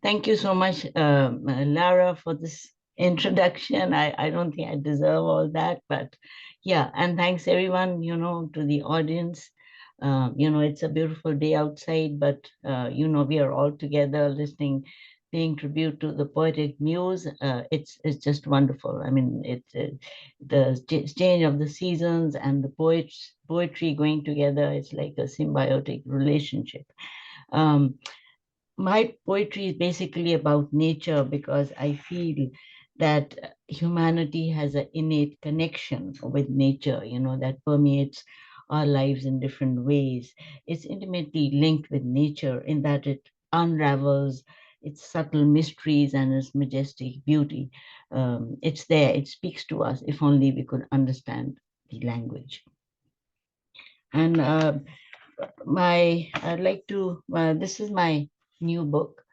Thank you so much, Lara, for this introduction. I don't think I deserve all that, but yeah, and thanks everyone, to the audience. It's a beautiful day outside, but, we are all together listening, paying tribute to the poetic muse. It's just wonderful. I mean, the change of the seasons and the poetry going together. It's like a symbiotic relationship. Um, my poetry is basically about nature because I feel that humanity has an innate connection with nature, that permeates our lives in different ways. It's intimately linked with nature in that it unravels its subtle mysteries and its majestic beauty. It's there, it speaks to us if only we could understand the language. And I'd like to, this is my new book,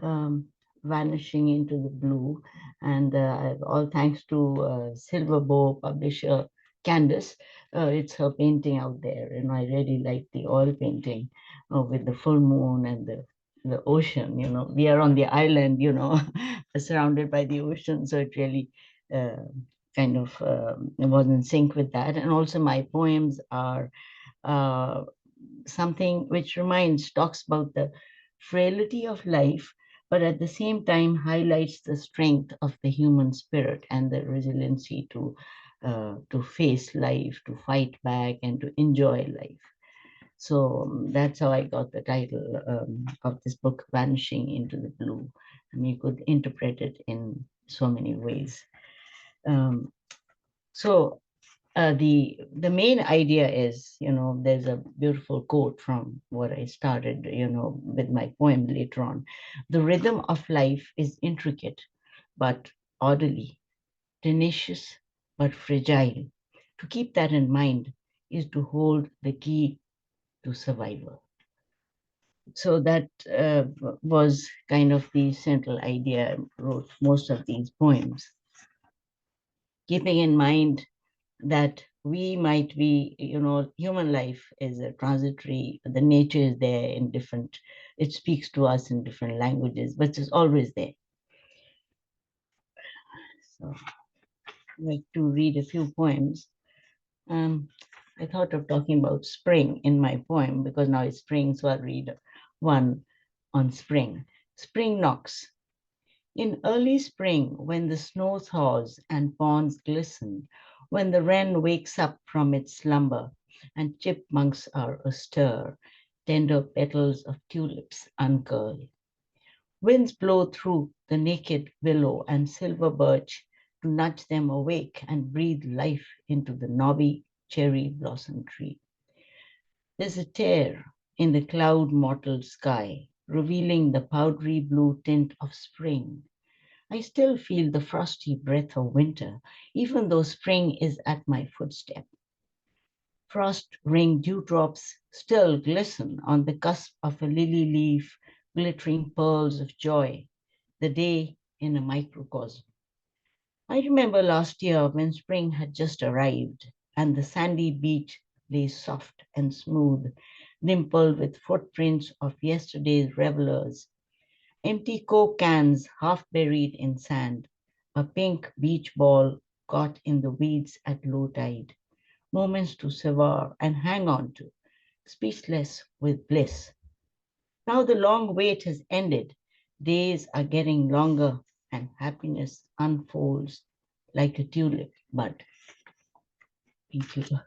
um, Vanishing into the Blue. And all thanks to Silverbow publisher Candace. It's her painting out there. And I really like the oil painting with the full moon and the ocean. We are on the island, surrounded by the ocean. So it really uh, kind of was in sync with that. And also my poems are uh, something which talks about the frailty of life, but at the same time highlights the strength of the human spirit and the resiliency to face life, to fight back, and to enjoy life. So that's how I got the title of this book, Vanishing into the Blue. And you could interpret it in so many ways. Um, so the main idea is, there's a beautiful quote from what I started, with my poem later on. The rhythm of life is intricate, but orderly, tenacious, but fragile. To keep that in mind is to hold the key to survival. So that was kind of the central idea. I wrote most of these poems, keeping in mind that we might be, human life is a transitory, the nature is there in different, it speaks to us in different languages, but it's always there. So I'd like to read a few poems. I thought of talking about spring in my poem because now it's spring, so I'll read one on spring. Spring knocks. In early spring, when the snow thaws and ponds glisten, when the wren wakes up from its slumber and chipmunks are astir, tender petals of tulips uncurl. Winds blow through the naked willow and silver birch to nudge them awake and breathe life into the knobby cherry blossom tree. There's a tear in the cloud mottled sky, revealing the powdery blue tint of spring. I still feel the frosty breath of winter, even though spring is at my footstep. Frost-ringed dewdrops still glisten on the cusp of a lily leaf, glittering pearls of joy, the day in a microcosm. I remember last year when spring had just arrived and the sandy beach lay soft and smooth, dimpled with footprints of yesterday's revelers. Empty Coke cans half buried in sand, a pink beach ball caught in the weeds at low tide, moments to savor and hang on to, speechless with bliss. Now the long wait has ended, days are getting longer, and happiness unfolds like a tulip bud. Thank you.